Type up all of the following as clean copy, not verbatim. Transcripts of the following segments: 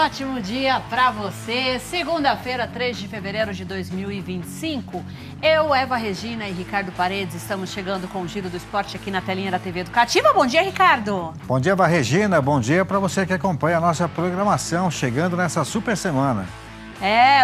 ótimo dia para você. Segunda-feira, 3 de fevereiro de 2025. Eu, Eva Regina e Ricardo Paredes estamos chegando com o Giro do Esporte aqui na telinha da TV Educativa. Bom dia, Ricardo. Bom dia, Eva Regina. Bom dia para você que acompanha a nossa programação, chegando nessa super semana.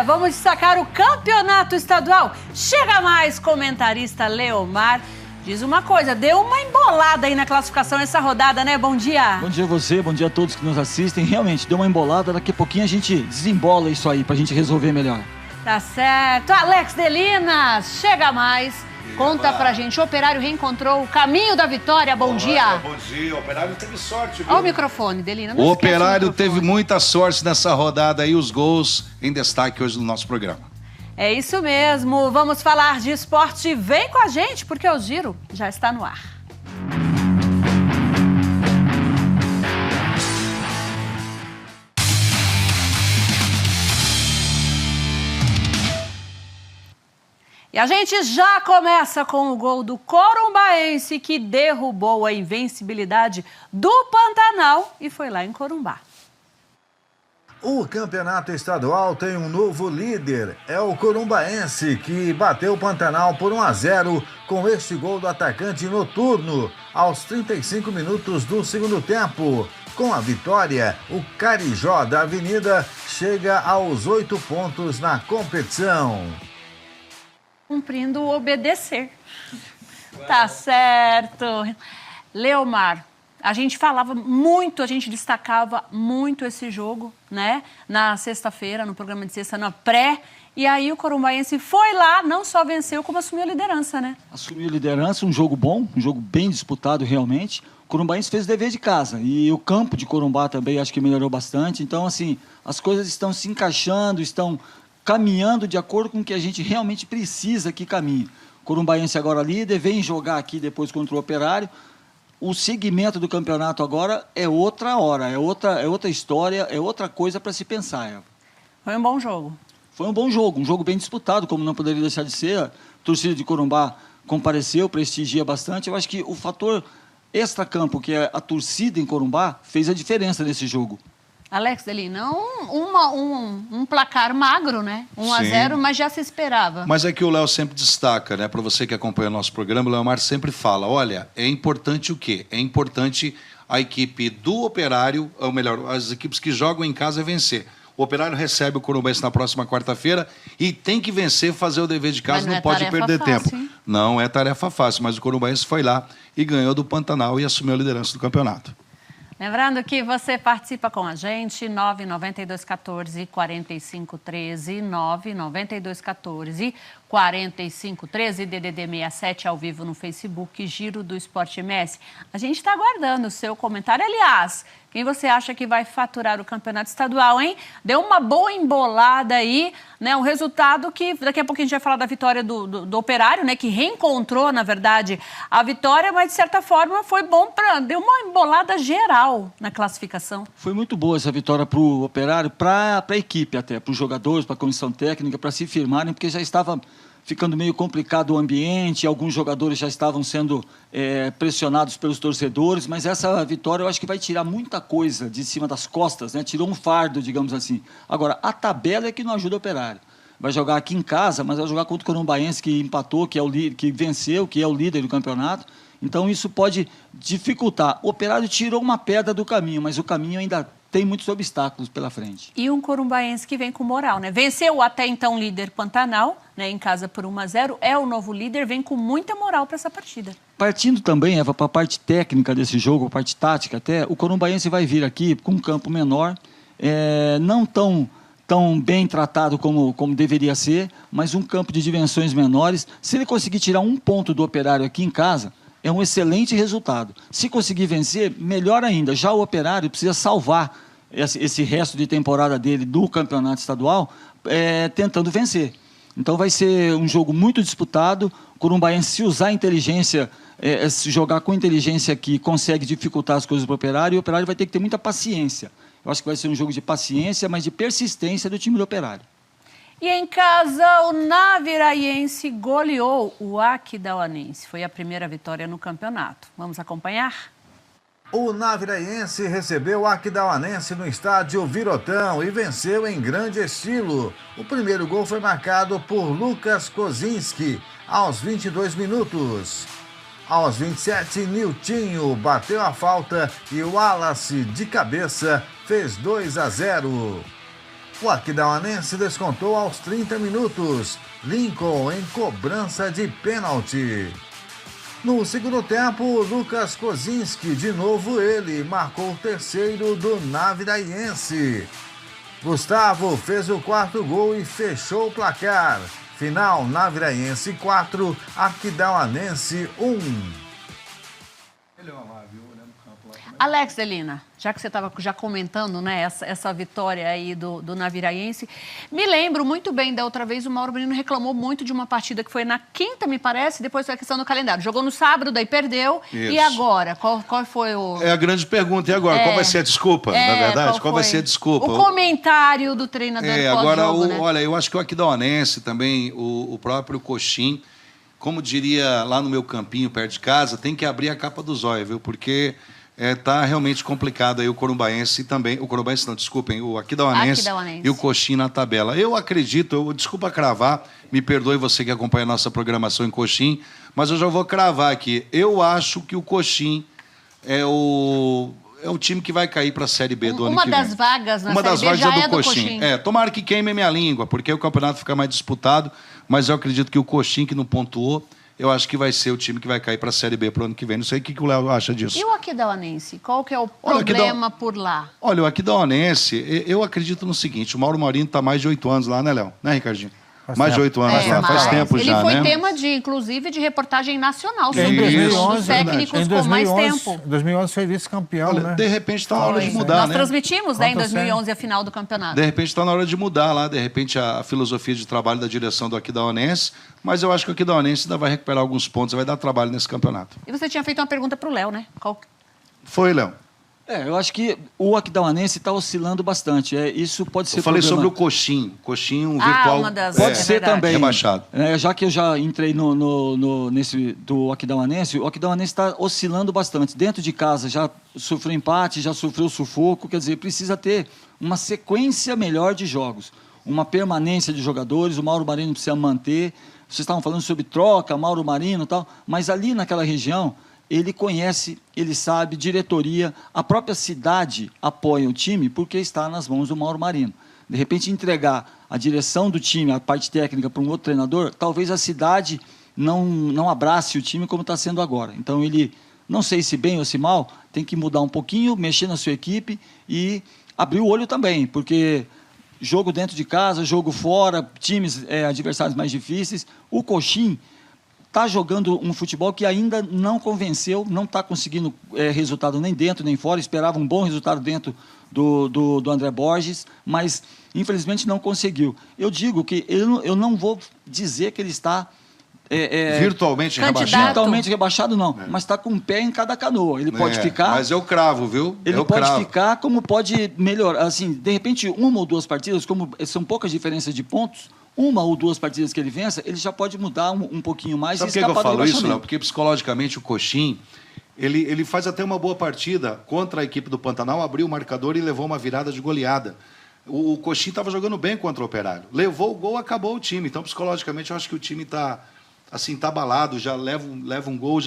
Vamos destacar o campeonato estadual. Chega mais, comentarista Leomar. Diz uma coisa, deu uma embolada aí na classificação essa rodada, né? Bom dia. Bom dia a você, bom dia a todos que nos assistem. Realmente, deu uma embolada, daqui a pouquinho a gente desembola isso aí pra gente resolver melhor. Tá certo. Alex Delinas, chega mais. Conta pra gente, o Operário reencontrou o caminho da vitória. Bom dia. Bom dia, o Operário teve sorte, viu? Olha o microfone, Delina. O Operário teve muita sorte nessa rodada aí, os gols em destaque hoje no nosso programa. É isso mesmo, vamos falar de esporte. Vem com a gente, porque o Giro já está no ar. E a gente já começa com o gol do Corumbaense, que derrubou a invencibilidade do Pantanal e foi lá em Corumbá. O campeonato estadual tem um novo líder, é o Corumbaense, que bateu o Pantanal por 1-0 com este gol do atacante Noturno, aos 35 minutos do segundo tempo. Com a vitória, o Carijó da Avenida chega aos 8 pontos na competição. Cumprindo o obedecer. Tá certo. Leomar. A gente falava muito, a gente destacava muito esse jogo, né? Na sexta-feira, no programa de sexta, na pré. E aí o Corumbaense foi lá, não só venceu, como assumiu a liderança, né? Assumiu a liderança, um jogo bom, um jogo bem disputado realmente. O Corumbaense fez o dever de casa. E o campo de Corumbá também acho que melhorou bastante. Então, assim, as coisas estão se encaixando, estão caminhando de acordo com o que a gente realmente precisa que caminhe. O Corumbaense agora líder, vem jogar aqui depois contra o Operário. O segmento do campeonato agora é outra hora, é outra história, é outra coisa para se pensar, Eva. Foi um bom jogo. Foi um jogo bem disputado, como não poderia deixar de ser. A torcida de Corumbá compareceu, prestigia bastante. Eu acho que o fator extracampo, que é a torcida em Corumbá, fez a diferença nesse jogo. Alex Delina, um placar magro, né? 1-0, mas já se esperava. Mas é que o Léo sempre destaca, né? Para você que acompanha o nosso programa, o Leomar sempre fala, olha, é importante o quê? É importante a equipe do Operário, ou melhor, as equipes que jogam em casa vencer. O Operário recebe o Corumbaense na próxima quarta-feira e tem que vencer, fazer o dever de casa, não pode perder tempo. Hein? Não é tarefa fácil, mas o Corumbaense foi lá e ganhou do Pantanal e assumiu a liderança do campeonato. Lembrando que você participa com a gente, 99214-4513, 99214-4513, DDD 67 ao vivo no Facebook, Giro do Esporte MS. A gente está aguardando o seu comentário. Aliás, quem você acha que vai faturar o campeonato estadual, hein? Deu uma boa embolada aí, né? Um resultado que daqui a pouco a gente vai falar da vitória do Operário, né? Que reencontrou, na verdade, a vitória, mas de certa forma foi bom deu uma embolada geral na classificação. Foi muito boa essa vitória para o Operário, para a equipe até, para os jogadores, para a comissão técnica, para se firmarem, porque já estava ficando meio complicado o ambiente, alguns jogadores já estavam sendo pressionados pelos torcedores, mas essa vitória eu acho que vai tirar muita coisa de cima das costas, né? Tirou um fardo, digamos assim. Agora, a tabela é que não ajuda o Operário. Vai jogar aqui em casa, mas vai jogar contra o Corumbaense, que empatou, que venceu, que é o líder do campeonato. Então isso pode dificultar. O Operário tirou uma pedra do caminho, mas o caminho ainda tem muitos obstáculos pela frente. E um Corumbaense que vem com moral, né? Venceu até então líder Pantanal, né, em casa por 1-0, é o novo líder, vem com muita moral para essa partida. Partindo também, Eva, para a parte técnica desse jogo, a parte tática até, o Corumbaense vai vir aqui com um campo menor, não tão bem tratado como deveria ser, mas um campo de dimensões menores. Se ele conseguir tirar um ponto do Operário aqui em casa, é um excelente resultado. Se conseguir vencer, melhor ainda. Já o Operário precisa salvar esse resto de temporada dele do campeonato estadual, tentando vencer. Então vai ser um jogo muito disputado. O Corumbaense, se usar a inteligência, se jogar com inteligência aqui, consegue dificultar as coisas para o Operário, e o Operário vai ter que ter muita paciência. Eu acho que vai ser um jogo de paciência, mas de persistência do time do Operário. E em casa, o Naviraiense goleou o Aquidauanense. Foi a primeira vitória no campeonato. Vamos acompanhar? O Naviraense recebeu o Aquidauanense no estádio Virotão e venceu em grande estilo. O primeiro gol foi marcado por Lucas Kozinski, aos 22 minutos. Aos 27, Niltinho bateu a falta e o Wallace, de cabeça, fez 2-0. O Aquidauanense descontou aos 30 minutos. Lincoln em cobrança de pênalti. No segundo tempo, Lucas Kozinski, de novo ele, marcou o terceiro do Naviraense. Gustavo fez o quarto gol e fechou o placar. Final, Naviraense 4, Aquidauanense 1. Alex Delina, já que você estava já comentando, né, essa vitória aí do Naviraense, me lembro muito bem da outra vez, o Mauro Menino reclamou muito de uma partida que foi na quinta, me parece, depois foi a questão do calendário. Jogou no sábado, daí perdeu. Isso. E agora? Qual foi o... É a grande pergunta. E agora? Qual vai ser a desculpa, na verdade? Qual vai ser a desculpa? O comentário do treinador pós-jogo, né? Olha, eu acho que o Aquidauanense também, o próprio Coxim, como diria lá no meu campinho, perto de casa, tem que abrir a capa do zóio, viu? Porque... tá realmente complicado aí o Corumbaense também. O Corumbaense não, desculpem, o Aquidauanense e o Coxim na tabela. Eu acredito, desculpa cravar, me perdoe você que acompanha a nossa programação em Coxim, mas eu já vou cravar aqui. Eu acho que o Coxim é o time que vai cair para a Série B do ano que vem. Uma das vagas na Série B já já é do Coxim. Tomara que queime minha língua, porque o campeonato fica mais disputado, mas eu acredito que o Coxim, que não pontuou, eu acho que vai ser o time que vai cair para a Série B para o ano que vem. Não sei o que o Léo acha disso. E o Aquidauanense? Qual que é o problema por lá? Olha, o Aquidauanense, eu acredito no seguinte, o Mauro Marino está mais de 8 anos lá, né, Léo? Né, Ricardinho? Mais de 8 anos, faz tempo já, né? Ele foi tema, inclusive, de reportagem nacional sobre em 2011, os técnicos com mais tempo. Em 2011 foi vice-campeão, né? De repente está na hora de mudar, Nós transmitimos, né, em 2011 a final do campeonato. De repente está na hora de mudar lá, de repente a filosofia de trabalho da direção do Aquidauanense, mas eu acho que o Aquidauanense ainda vai recuperar alguns pontos, vai dar trabalho nesse campeonato. E você tinha feito uma pergunta para o Léo, né? Foi, Léo. Eu acho que o Aquidauanense está oscilando bastante. Isso pode ser. Eu falei sobre o Coxim. Coxim, um virtual. Pode ser também. Rebaixado. Já que eu já entrei nesse do Aquidauanense, o Aquidauanense está oscilando bastante. Dentro de casa já sofreu empate, já sofreu sufoco. Quer dizer, precisa ter uma sequência melhor de jogos, uma permanência de jogadores. O Mauro Marino precisa manter. Vocês estavam falando sobre troca, Mauro Marino e tal, mas ali naquela região ele conhece, ele sabe, diretoria, a própria cidade apoia o time porque está nas mãos do Mauro Marino. De repente, entregar a direção do time, a parte técnica, para um outro treinador, talvez a cidade não abrace o time como está sendo agora. Então, ele, não sei se bem ou se mal, tem que mudar um pouquinho, mexer na sua equipe e abrir o olho também, porque jogo dentro de casa, jogo fora, times, adversários mais difíceis. O Coxim está jogando um futebol que ainda não convenceu, não está conseguindo resultado nem dentro nem fora. Esperava um bom resultado dentro do André Borges, mas infelizmente não conseguiu. Eu digo que eu não vou dizer que ele está virtualmente rebaixado. Virtualmente rebaixado, não. Mas está com um pé em cada canoa. Ele pode ficar. Mas eu cravo, viu? Ele pode ficar, como pode melhorar. Assim, de repente, uma ou duas partidas, como são poucas diferenças de pontos, uma ou duas partidas que ele vença, ele já pode mudar um pouquinho mais. Sabe por que eu falo isso, Léo? Porque psicologicamente o Coxim, ele faz até uma boa partida contra a equipe do Pantanal, abriu o marcador e levou uma virada de goleada. O Coxim estava jogando bem contra o Operário. Levou o gol, acabou o time. Então, psicologicamente, eu acho que o time está assim, tá abalado, já leva um gol,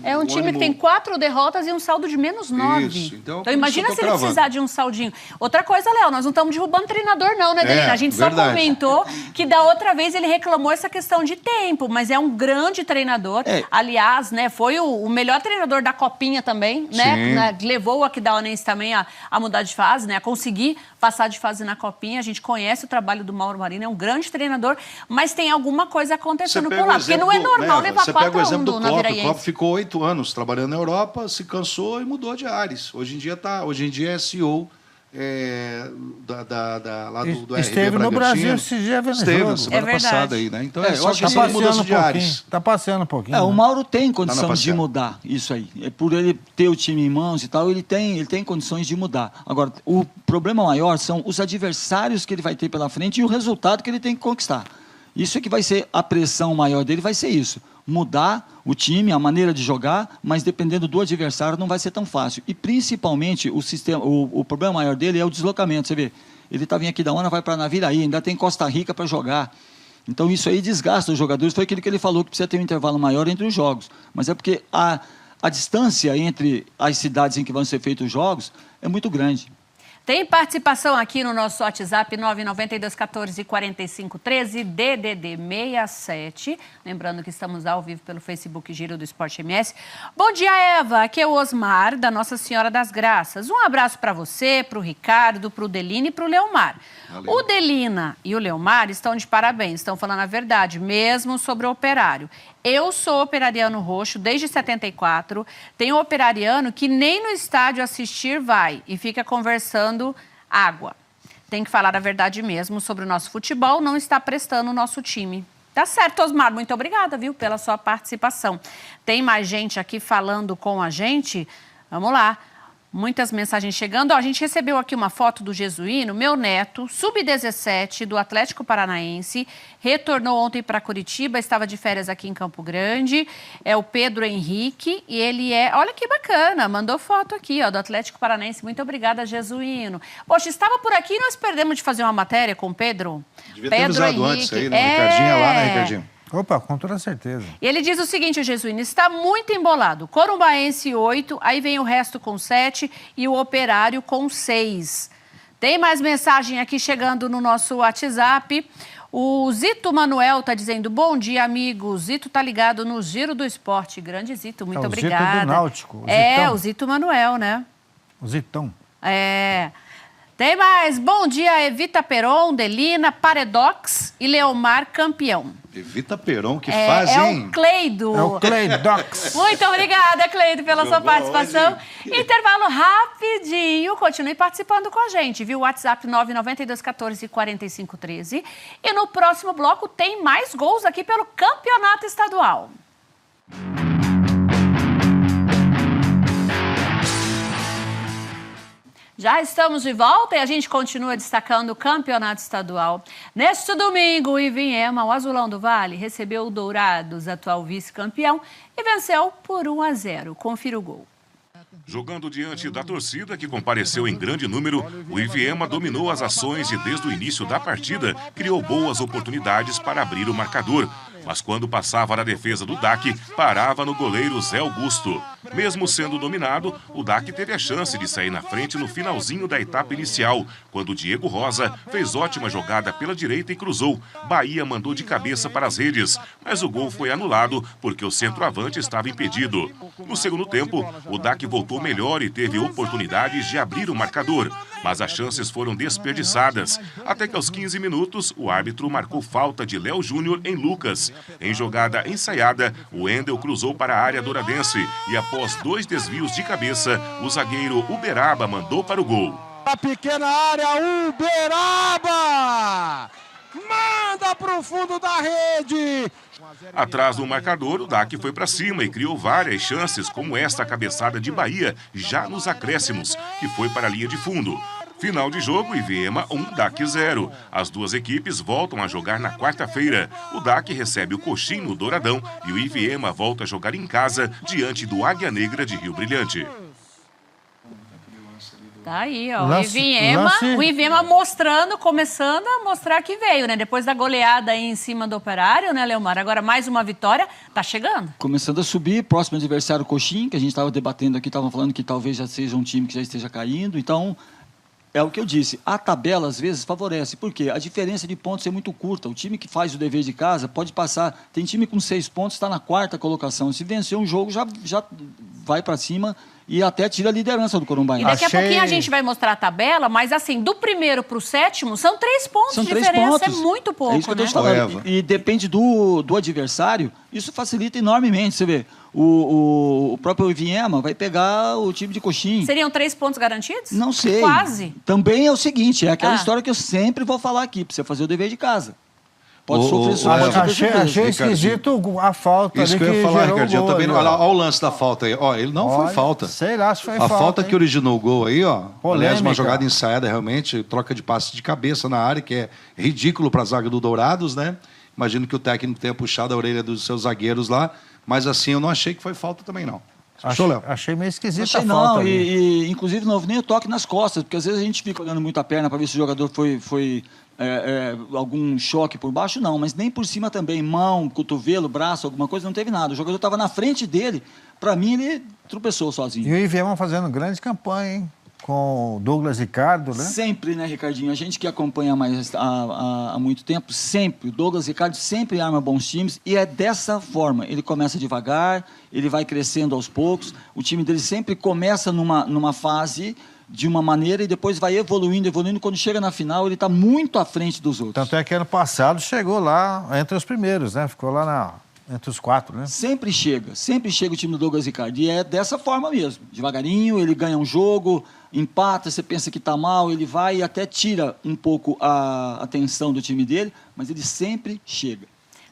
é um time que tem 4 derrotas e um saldo de -9. Isso. Então imagina se ele precisar de um saldinho. Outra coisa, Léo, nós não estamos derrubando treinador não, né, Delina? A gente só comentou que da outra vez ele reclamou essa questão de tempo, mas é um grande treinador. Aliás, né, foi o melhor treinador da Copinha também, né? Levou o Aquidauanense também a mudar de fase, né? A conseguir passar de fase na Copinha. A gente conhece o trabalho do Mauro Marino, é um grande treinador, mas tem alguma coisa acontecendo por lá. Porque não é normal levar 4-1 do Naviraense. O Klopp ficou 8 anos trabalhando na Europa, se cansou e mudou de ares. Hoje em dia é CEO lá do RB esteve no Brasil esse dia vendo esteve jogo. na semana passada aí, né? Então eu acho que é mudança de ares. Está passeando um pouquinho. O Mauro tem condição de mudar isso aí. Por ele ter o time em mãos e tal, ele tem condições de mudar. Agora, o problema maior são os adversários que ele vai ter pela frente e o resultado que ele tem que conquistar. Isso é que vai ser a pressão maior dele, vai ser isso. mudar o time, a maneira de jogar, mas dependendo do adversário não vai ser tão fácil. E principalmente o problema maior dele é o deslocamento. Você vê, ele está vindo aqui da Ona, vai para Naviraí, ainda tem Costa Rica para jogar. Então isso aí desgasta os jogadores. Foi aquilo que ele falou, que precisa ter um intervalo maior entre os jogos. Mas é porque a distância entre as cidades em que vão ser feitos os jogos é muito grande. Tem participação aqui no nosso WhatsApp 992144513, DDD 67. Lembrando que estamos ao vivo pelo Facebook Giro do Esporte MS. Bom dia, Eva. Aqui é o Osmar, da Nossa Senhora das Graças. Um abraço para você, para o Ricardo, para o Delina e para o Leomar. Valeu. O Delina e o Leomar estão de parabéns, estão falando a verdade, mesmo sobre o Operário. Eu sou operariano roxo desde 74. Tem um operariano que nem no estádio assistir vai e fica conversando água. Tem que falar a verdade mesmo sobre o nosso futebol, não está prestando o nosso time. Tá certo, Osmar. Muito obrigada, viu, pela sua participação. Tem mais gente aqui falando com a gente? Vamos lá. Muitas mensagens chegando. Ó, a gente recebeu aqui uma foto do Jesuíno, meu neto, sub-17 do Atlético Paranaense, retornou ontem para Curitiba, estava de férias aqui em Campo Grande, é o Pedro Henrique e ele olha que bacana, mandou foto aqui, ó, do Atlético Paranaense. Muito obrigada, Jesuíno. Poxa, estava por aqui e nós perdemos de fazer uma matéria com o Pedro. Devia ter avisado antes aí, né? Ricardinho lá, né, Ricardinho? Opa, com toda certeza. E ele diz o seguinte, o Jesuíno, está muito embolado. Corumbaense 8, aí vem o resto com 7 e o Operário com 6. Tem mais mensagem aqui chegando no nosso WhatsApp. O Zito Manuel está dizendo, bom dia, amigo. Zito está ligado no Giro do Esporte. Grande Zito, muito obrigada. O Zito do Náutico. O Zito Manuel, né? O Zitão. Tem mais. Bom dia, Evita Peron, Delina, Paredox e Leomar campeão. Evita Peron, que faz, hein? É o Cleido. É o Cleidox. Muito obrigada, Cleido, pela sua participação. Hoje. Intervalo rapidinho. Continue participando com a gente, viu? WhatsApp 992144513. E no próximo bloco tem mais gols aqui pelo Campeonato Estadual. Já estamos de volta e a gente continua destacando o Campeonato Estadual. Neste domingo, o Ivinhema, o Azulão do Vale, recebeu o Dourados, atual vice-campeão, e venceu por 1-0. Confira o gol. Jogando diante da torcida, que compareceu em grande número, o Ivinhema dominou as ações e, desde o início da partida, criou boas oportunidades para abrir o marcador. Mas quando passava na defesa do DAC, parava no goleiro Zé Augusto. Mesmo sendo dominado, o DAC teve a chance de sair na frente no finalzinho da etapa inicial, quando Diego Rosa fez ótima jogada pela direita e cruzou. Bahia mandou de cabeça para as redes, mas o gol foi anulado porque o centroavante estava impedido. No segundo tempo, o DAC voltou melhor e teve oportunidades de abrir o marcador, mas as chances foram desperdiçadas. Até que aos 15 minutos, o árbitro marcou falta de Léo Júnior em Lucas. Em jogada ensaiada, o Endel cruzou para a área douradense e após 2 desvios de cabeça, o zagueiro Uberaba mandou para o gol. A pequena área, Uberaba! Manda para o fundo da rede! Atrás do marcador, o DAC foi para cima e criou várias chances, como esta cabeçada de Bahia, já nos acréscimos, que foi para a linha de fundo. Final de jogo, Ivinhema 1, DAC 0. As duas equipes voltam a jogar na quarta-feira. O DAC recebe o Coxim no Douradão e o Ivinhema volta a jogar em casa diante do Águia Negra de Rio Brilhante. Tá aí, ó. O Ivinhema começando a mostrar que veio, né? Depois da goleada aí em cima do Operário, né, Leomar? Agora mais uma vitória, tá chegando. Começando a subir, próximo adversário Coxim, que a gente estava debatendo aqui, estavam falando que talvez já seja um time que já esteja caindo, então... É o que eu disse, a tabela às vezes favorece, porque a diferença de pontos é muito curta. O time que faz o dever de casa pode passar, tem time com 6 pontos, está na 4ª colocação. Se vencer um jogo, já vai para cima e até tira a liderança do Corumbaense. E daqui a pouquinho a gente vai mostrar a tabela, mas assim, do primeiro para o 7º, são 3 pontos de diferença, é muito pouco, é isso que eu tô te falando. E depende do adversário, isso facilita enormemente, você vê. O próprio Ivinhema vai pegar o time de Coxim. Seriam 3 pontos garantidos? Não sei. Quase. Também é o seguinte, é aquela história que eu sempre vou falar aqui, para você fazer o dever de casa. Pode sofrer surpresa. Achei esquisito a falta. Isso que eu ia falar, Ricardinho. Olha o lance da falta aí. Ó, ele não foi falta. Sei lá se foi falta. A falta que originou o gol aí, ó. Polêmica. Aliás, uma jogada ensaiada realmente, troca de passe de cabeça na área, que é ridículo para a zaga do Dourados, né? Imagino que o técnico tenha puxado a orelha dos seus zagueiros lá, mas assim, eu não achei que foi falta também, não. Achei meio esquisito Achei a falta não, ali. e inclusive não houve nem o toque nas costas, porque às vezes a gente fica olhando muito a perna para ver se o jogador foi algum choque por baixo, não, mas nem por cima também, mão, cotovelo, braço, alguma coisa, não teve nada. O jogador estava na frente dele, para mim ele tropeçou sozinho. E o IVM fazendo grande campanha, hein? Com o Douglas Ricardo, né? Sempre, né, Ricardinho? A gente que acompanha mais há muito tempo, sempre, o Douglas Ricardo sempre arma bons times e é dessa forma. Ele começa devagar, ele vai crescendo aos poucos, o time dele sempre começa numa fase de uma maneira e depois vai evoluindo. Quando chega na final, ele está muito à frente dos outros. Tanto é que ano passado chegou lá entre os primeiros, né? Ficou lá entre os 4, né? Sempre chega o time do Douglas Ricardo. E é dessa forma mesmo. Devagarinho, ele ganha um jogo, empata, você pensa que está mal, ele vai e até tira um pouco a atenção do time dele, mas ele sempre chega.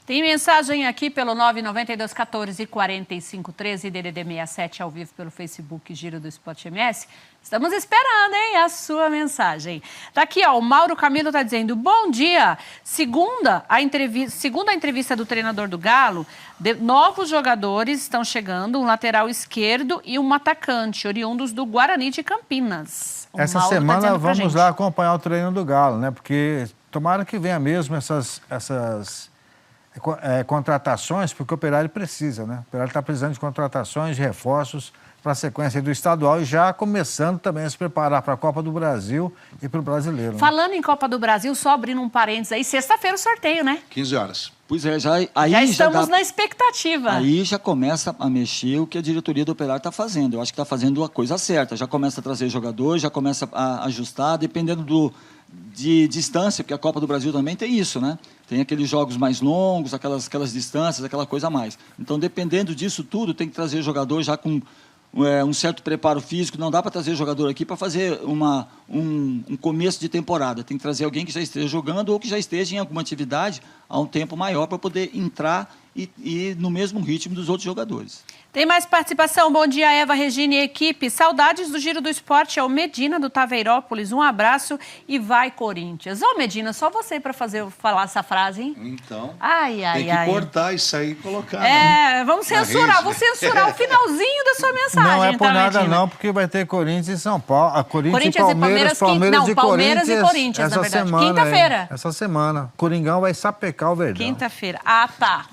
Tem mensagem aqui pelo 992 14 45 13, DDD 67 ao vivo pelo Facebook Giro do Esporte MS. Estamos esperando, hein, a sua mensagem. Tá aqui, ó, o Mauro Camilo tá dizendo, bom dia. Segundo a entrevista do treinador do Galo, novos jogadores estão chegando, um lateral esquerdo e um atacante, oriundos do Guarani de Campinas. Essa semana vamos lá acompanhar o treino do Galo, né? Porque tomara que venha mesmo essas contratações, porque o Operário precisa, né? O Operário está precisando de contratações, de reforços para a sequência do estadual e já começando também a se preparar para a Copa do Brasil e para o Brasileiro. Né? Falando em Copa do Brasil, só abrindo um parênteses aí, sexta-feira o sorteio, né? 15 horas. Pois é, já estamos na expectativa. Aí já começa a mexer o que a diretoria do Operário está fazendo. Eu acho que está fazendo a coisa certa. Já começa a trazer jogadores, já começa a ajustar, dependendo de distância, porque a Copa do Brasil também tem isso, né? Tem aqueles jogos mais longos, aquelas distâncias, aquela coisa a mais. Então, dependendo disso tudo, tem que trazer jogador já com um certo preparo físico. Não dá para trazer jogador aqui para fazer um começo de temporada. Tem que trazer alguém que já esteja jogando ou que já esteja em alguma atividade há um tempo maior para poder entrar e no mesmo ritmo dos outros jogadores. Tem mais participação. Bom dia, Eva, Regina e equipe. Saudades do Giro do Esporte. É o Medina do Taveirópolis. Um abraço e vai, Corinthians. Ô, Medina, só você para falar essa frase, hein? Então, tem que cortar isso aí e colocar. Vamos censurar. Vou censurar o finalzinho da sua mensagem. Não é por nada Medina? Não, porque vai ter Corinthians e São Paulo. Corinthians e Palmeiras e Corinthians, na verdade. Quinta-feira. Essa semana. Coringão vai sapecar o Verdão. Quinta-feira. Ah, tá.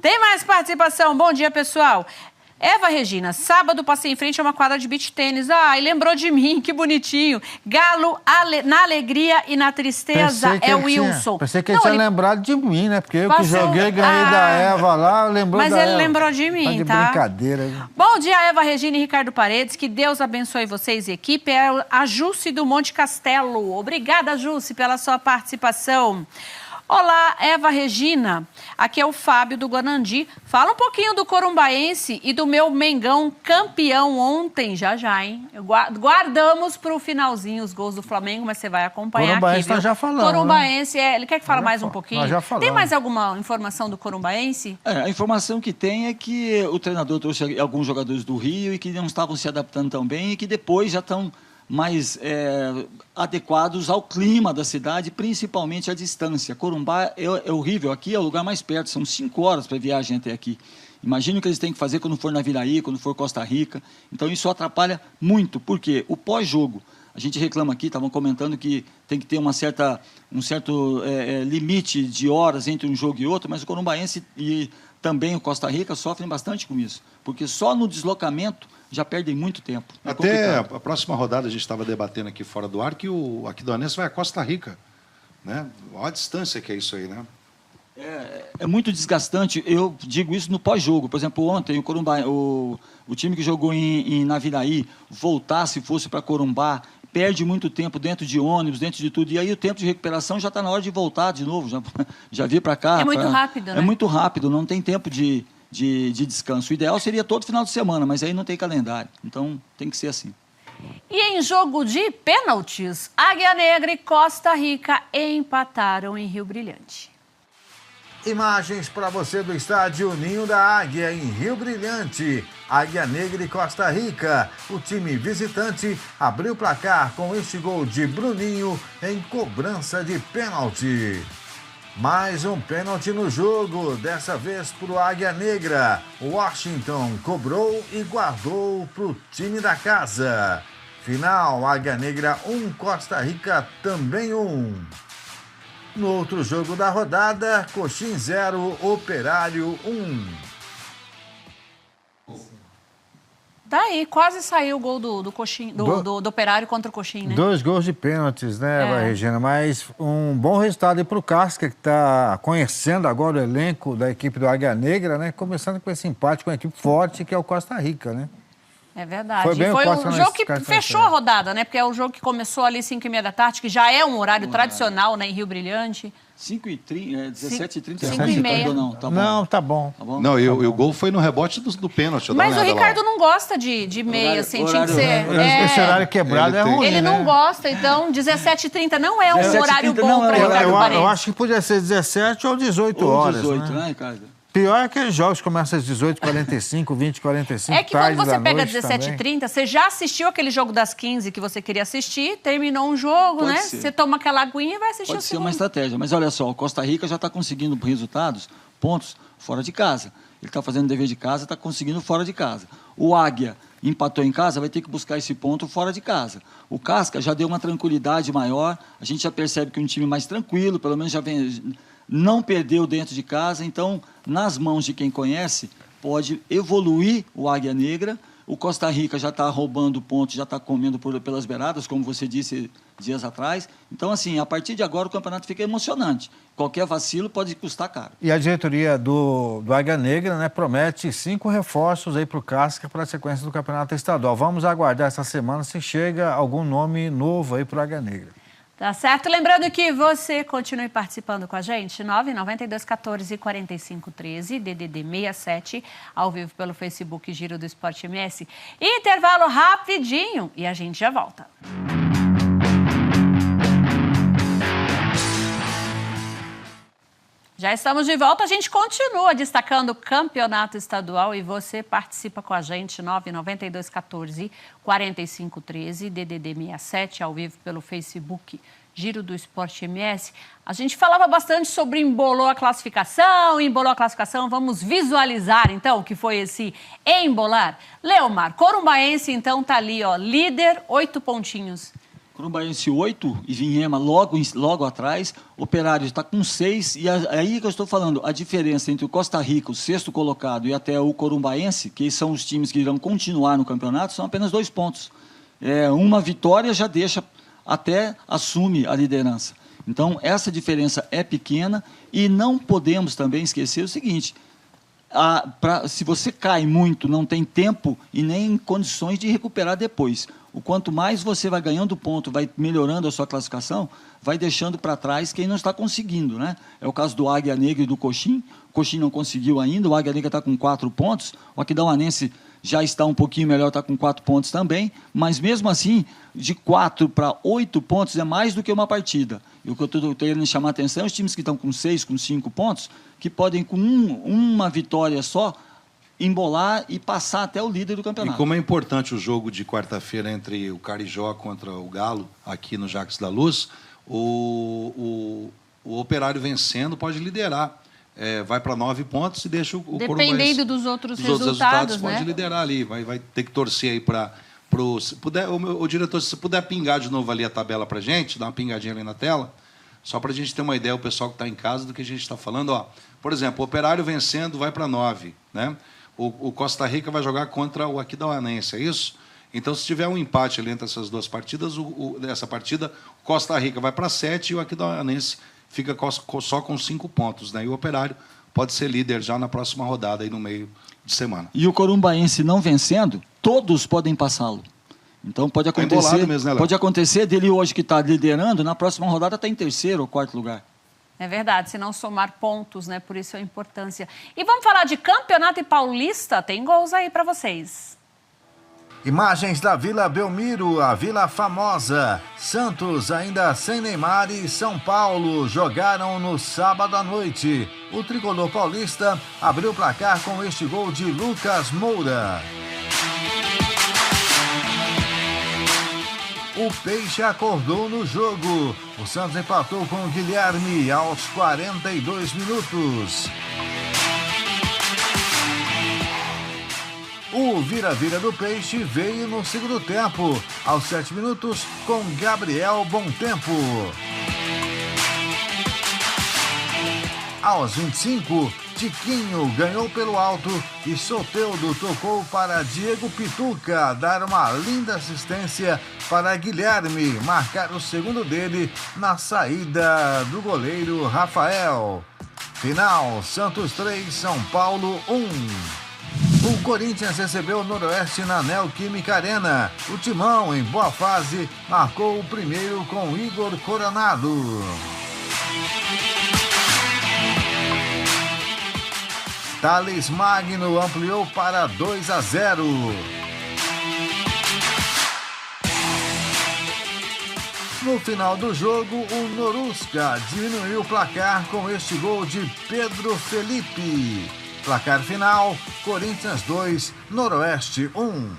Tem mais participação. Bom dia, pessoal. Eva Regina, sábado passei em frente a uma quadra de beach tênis. Ai, lembrou de mim, que bonitinho. Galo na alegria e na tristeza é o Wilson. Pensei que ele tinha lembrado de mim, né? Porque eu que joguei, ganhei da Eva lá, lembrou da Eva. Mas ele lembrou de mim, de tá? Brincadeira. Bom dia, Eva Regina e Ricardo Paredes. Que Deus abençoe vocês e equipe. É a Jusce do Monte Castelo. Obrigada, Jusce, pela sua participação. Olá, Eva Regina. Aqui é o Fábio do Guanandi. Fala um pouquinho do Corumbaense e do meu Mengão campeão ontem, já, hein? Guardamos para o finalzinho os gols do Flamengo, mas você vai acompanhar Corumbaense aqui, viu? Nós já falamos. Corumbaense, ele quer que fale mais um pouquinho? Nós já falamos. Tem mais alguma informação do Corumbaense? A informação que tem é que o treinador trouxe alguns jogadores do Rio e que não estavam se adaptando tão bem e que depois já estão mais adequados ao clima da cidade, principalmente à distância. Corumbá é horrível, aqui é o lugar mais perto, são 5 horas para viagem até aqui. Imagina o que eles têm que fazer quando for Naviraí, quando for Costa Rica. Então isso atrapalha muito, porque o pós-jogo, a gente reclama aqui, estavam comentando que tem que ter um certo limite de horas entre um jogo e outro, mas o Corumbaense e também o Costa Rica sofrem bastante com isso, porque só no deslocamento já perdem muito tempo. Até a próxima rodada a gente estava debatendo aqui fora do ar que o Aquidauanense vai a Costa Rica, né? Olha a distância que é isso aí, né? É muito desgastante. Eu digo isso no pós-jogo. Por exemplo, ontem o time que jogou em Naviraí voltar, se fosse para Corumbá, perde muito tempo dentro de ônibus, dentro de tudo. E aí o tempo de recuperação já está na hora de voltar de novo. Já vir para cá. É muito rápido, né? É muito rápido, não tem tempo de descanso. O ideal seria todo final de semana, mas aí não tem calendário. Então, tem que ser assim. E em jogo de pênaltis, Águia Negra e Costa Rica empataram em Rio Brilhante. Imagens para você do estádio Ninho da Águia, em Rio Brilhante. Águia Negra e Costa Rica. O time visitante abriu o placar com este gol de Bruninho em cobrança de pênalti. Mais um pênalti no jogo, dessa vez para o Águia Negra. Washington cobrou e guardou para o time da casa. Final, Águia Negra 1, Costa Rica também 1. No outro jogo da rodada, Coxim 0, Operário 1. Daí, quase saiu o gol do Coxim, do Operário contra o Coxim, né? 2 gols de pênaltis, né, Regina? Mas um bom resultado aí para o Casca, que está conhecendo agora o elenco da equipe do Águia Negra, né? Começando com esse empate com uma equipe forte, que é o Costa Rica, né? É verdade. Foi bem Foi o um jogo que fechou a rodada, né? Porque é o jogo que começou ali 5h30 da tarde, que já é um horário tradicional, né? Em Rio Brilhante. 5h30, 17h30. 5h30. Não, tá bom. Não, tá bom. Tá bom? Não, e o gol foi no rebote do pênalti. Mas o Ricardo não gosta de meia, assim, tinha que ser. Esse horário quebrado é ruim, Ele não né? gosta, então 17h30 não é um horário bom para Ricardo Paredes. Eu acho que podia ser 17 ou 18 horas. 18, né, Ricardo? Pior é aqueles jogos que começam às 18h45, 20h45, É que quando você pega noite 17h30, você já assistiu aquele jogo das 15 que você queria assistir, terminou um jogo, Pode né? ser. Você toma aquela aguinha e vai assistir Pode o ser segundo. uma estratégia. Mas olha só, o Costa Rica já está conseguindo resultados, pontos, fora de casa. Ele está fazendo dever de casa, está conseguindo fora de casa. O Águia empatou em casa, vai ter que buscar esse ponto fora de casa. O Casca já deu uma tranquilidade maior, a gente já percebe que é um time mais tranquilo, pelo menos já vem... Não perdeu dentro de casa, então, nas mãos de quem conhece, pode evoluir o Águia Negra. O Costa Rica já está roubando pontos, já está comendo pelas beiradas, como você disse dias atrás. Então, assim, a partir de agora o campeonato fica emocionante. Qualquer vacilo pode custar caro. E a diretoria do Águia Negra, né, promete 5 reforços aí para o Casca para a sequência do campeonato estadual. Vamos aguardar essa semana se chega algum nome novo aí para o Águia Negra. Tá certo? Lembrando que você continue participando com a gente, 992144513, DDD 67, ao vivo pelo Facebook Giro do Esporte MS. Intervalo rapidinho e a gente já volta. Já estamos de volta, a gente continua destacando o campeonato estadual e você participa com a gente, 992144513, DDD 67, ao vivo pelo Facebook Giro do Esporte MS. A gente falava bastante sobre embolou a classificação, vamos visualizar então o que foi esse embolar. Leomar, Corumbaense então tá ali, ó, líder, 8 pontinhos. Corumbaense 8 e Vinhema logo atrás. Operário está com 6. E aí que eu estou falando, a diferença entre o Costa Rica, o 6º colocado, e até o Corumbaense, que são os times que irão continuar no campeonato, são apenas 2 pontos. Uma vitória já deixa, até assume a liderança. Então, essa diferença é pequena e não podemos também esquecer o seguinte... se você cai muito, não tem tempo e nem condições de recuperar depois. O quanto mais você vai ganhando ponto, vai melhorando a sua classificação, vai deixando para trás quem não está conseguindo, né? É o caso do Águia Negra e do Coxim. O Coxim não conseguiu ainda, o Águia Negra está com 4 pontos, o Aquidauanense já está um pouquinho melhor, está com 4 pontos também, mas mesmo assim, de 4 para 8 pontos é mais do que uma partida. E o que eu estou querendo chamar a atenção é os times que estão com 6, com 5 pontos, que podem, com uma vitória só, embolar e passar até o líder do campeonato. E como é importante o jogo de quarta-feira entre o Carijó contra o Galo, aqui no Jacques da Luz, o Operário vencendo pode liderar. Vai para 9 pontos e deixa o Corumbaense... Dependendo dos outros resultados, né? Pode liderar ali, vai ter que torcer aí para... Se puder, o diretor, se puder pingar de novo ali a tabela para a gente, dar uma pingadinha ali na tela, só para a gente ter uma ideia, o pessoal que está em casa, do que a gente está falando. Ó, por exemplo, o Operário vencendo vai para 9, né? O Costa Rica vai jogar contra o Aquidauanense, é isso? Então, se tiver um empate ali entre essas duas partidas, essa partida, o Costa Rica vai para 7 e o Aquidauanense fica só com 5 pontos, né? E o Operário pode ser líder já na próxima rodada, aí no meio de semana. E o Corumbaense não vencendo, todos podem passá-lo. Então pode acontecer, mesmo, né, pode acontecer dele hoje que está liderando, na próxima rodada está em 3º ou 4º lugar. É verdade, se não somar pontos, né? Por isso a importância. E vamos falar de campeonato e paulista, tem gols aí para vocês. Imagens da Vila Belmiro, a Vila Famosa. Santos ainda sem Neymar e São Paulo jogaram no sábado à noite. O tricolor paulista abriu o placar com este gol de Lucas Moura. O Peixe acordou no jogo. O Santos empatou com o Guilherme aos 42 minutos. O vira-vira do Peixe veio no segundo tempo, aos 7 minutos, com Gabriel Bontempo. Aos 25, Tiquinho ganhou pelo alto e Soteldo tocou para Diego Pituca dar uma linda assistência para Guilherme marcar o segundo dele na saída do goleiro Rafael. Final, Santos 3, São Paulo 1. O Corinthians recebeu o Noroeste na Neoquímica Arena. O Timão, em boa fase, marcou o primeiro com Igor Coronado. Thales Magno ampliou para 2-0. No final do jogo, o Norusca diminuiu o placar com este gol de Pedro Felipe. Placar final, Corinthians 2, Noroeste 1.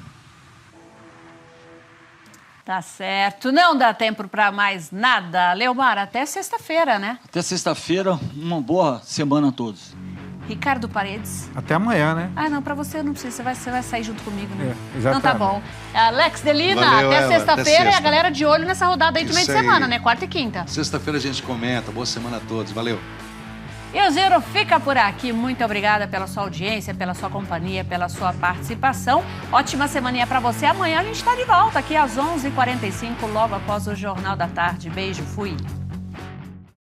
Tá certo. Não dá tempo para mais nada. Leomar, até sexta-feira, né? Até sexta-feira, uma boa semana a todos. Ricardo Paredes. Até amanhã, né? Ah, não, para você eu não precisa. Você vai sair junto comigo, né? Exatamente. Então tá bom. Alex Delina, Valeu, até Ela, sexta-feira até e a sexta. galera de olho nessa rodada aí de meio de Isso aí. semana, né? Quarta e quinta. Sexta-feira a gente comenta. Boa semana a todos. Valeu. E o Giro fica por aqui. Muito obrigada pela sua audiência, pela sua companhia, pela sua participação. Ótima semaninha para você. Amanhã a gente está de volta aqui às 11h45, logo após o Jornal da Tarde. Beijo, fui.